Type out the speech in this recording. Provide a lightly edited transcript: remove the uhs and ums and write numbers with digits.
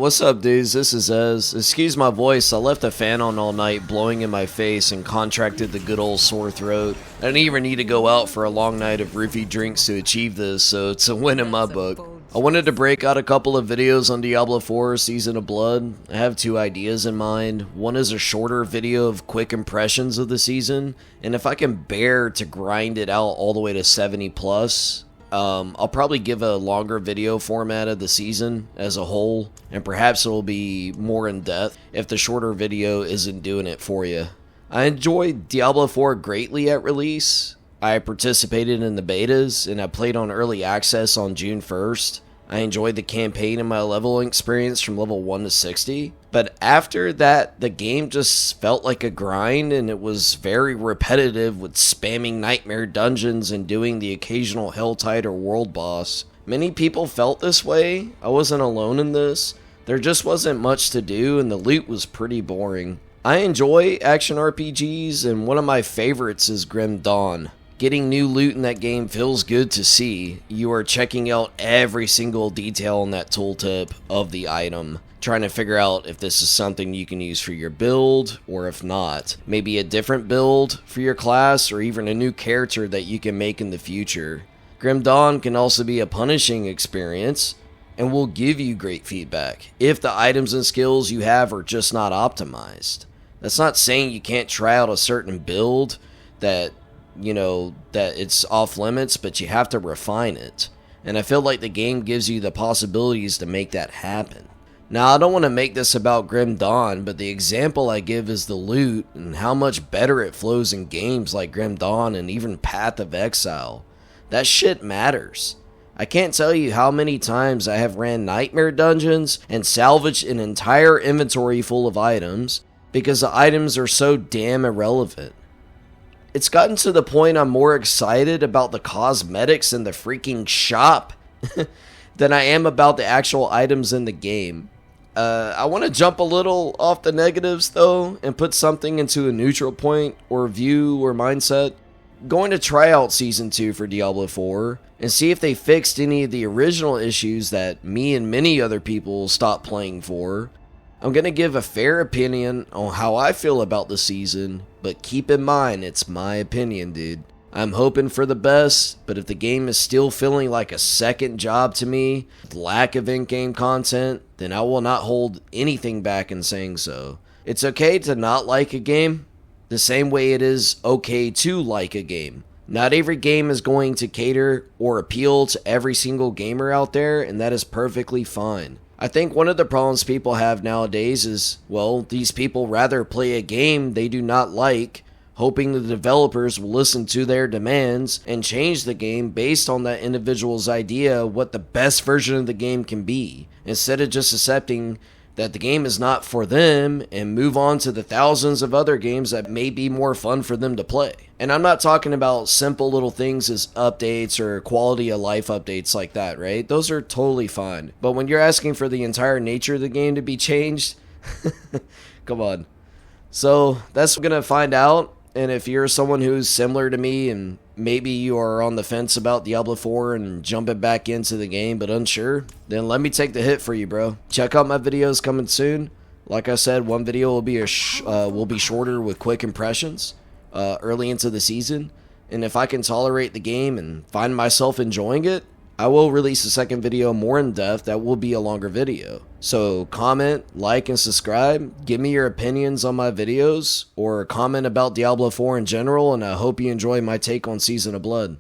What's up, dudes? This is Ez. Excuse my voice, I left the fan on all night blowing in my face and contracted the good old sore throat. I didn't even need to go out for a long night of roofie drinks to achieve this, so it's a win in my book. I wanted to break out a couple of videos on Diablo 4 Season of Blood. I have two ideas in mind. One is a shorter video of quick impressions of the season, and if I can bear to grind it out all the way to 70 plus, I'll probably give a longer video format of the season as a whole, and perhaps it'll be more in depth if the shorter video isn't doing it for you. I enjoyed Diablo 4 greatly at release. I participated in the betas, and I played on early access on June 1st. I enjoyed the campaign and my leveling experience from level 1 to 60. But after that, the game just felt like a grind, and it was very repetitive with spamming nightmare dungeons and doing the occasional Helltide or world boss. Many people felt this way. I wasn't alone in this. There just wasn't much to do, and the loot was pretty boring. I enjoy action RPGs, and one of my favorites is Grim Dawn. Getting new loot in that game feels good to see. You are checking out every single detail in that tooltip of the item, trying to figure out if this is something you can use for your build, or if not. Maybe a different build for your class, or even a new character that you can make in the future. Grim Dawn can also be a punishing experience, and will give you great feedback if the items and skills you have are just not optimized. That's not saying you can't try out a certain build that it's off limits, but you have to refine it. And I feel like the game gives you the possibilities to make that happen. Now, I don't want to make this about Grim Dawn, but the example I give is the loot and how much better it flows in games like Grim Dawn and even Path of Exile. That shit matters. I can't tell you how many times I have ran nightmare dungeons and salvaged an entire inventory full of items because the items are so damn irrelevant. It's gotten to the point I'm more excited about the cosmetics in the freaking shop than I am about the actual items in the game. I want to jump a little off the negatives though and put something into a neutral point or view or mindset. Going to try out Season 2 for Diablo 4 and see if they fixed any of the original issues that me and many other people stopped playing for. I'm going to give a fair opinion on how I feel about the season, but keep in mind it's my opinion, dude. I'm hoping for the best, but if the game is still feeling like a second job to me, with lack of in-game content, then I will not hold anything back in saying so. It's okay to not like a game, the same way it is okay to like a game. Not every game is going to cater or appeal to every single gamer out there, and that is perfectly fine. I think one of the problems people have nowadays is, well, these people rather play a game they do not like, hoping the developers will listen to their demands and change the game based on that individual's idea of what the best version of the game can be, instead of just accepting that the game is not for them and move on to the thousands of other games that may be more fun for them to play. And I'm not talking about simple little things as updates or quality of life updates like that, right? Those are totally fine. But when you're asking for the entire nature of the game to be changed, come on. So that's what we're going to find out. And if you're someone who's similar to me and maybe you are on the fence about Diablo 4 and jumping back into the game but unsure, then let me take the hit for you, bro. Check out my videos coming soon. Like I said, one video will be shorter with quick impressions early into the season. And if I can tolerate the game and find myself enjoying it, I will release a second video more in depth that will be a longer video. So comment, like, and subscribe. Give me your opinions on my videos or comment about Diablo 4 in general, and I hope you enjoy my take on Season of Blood.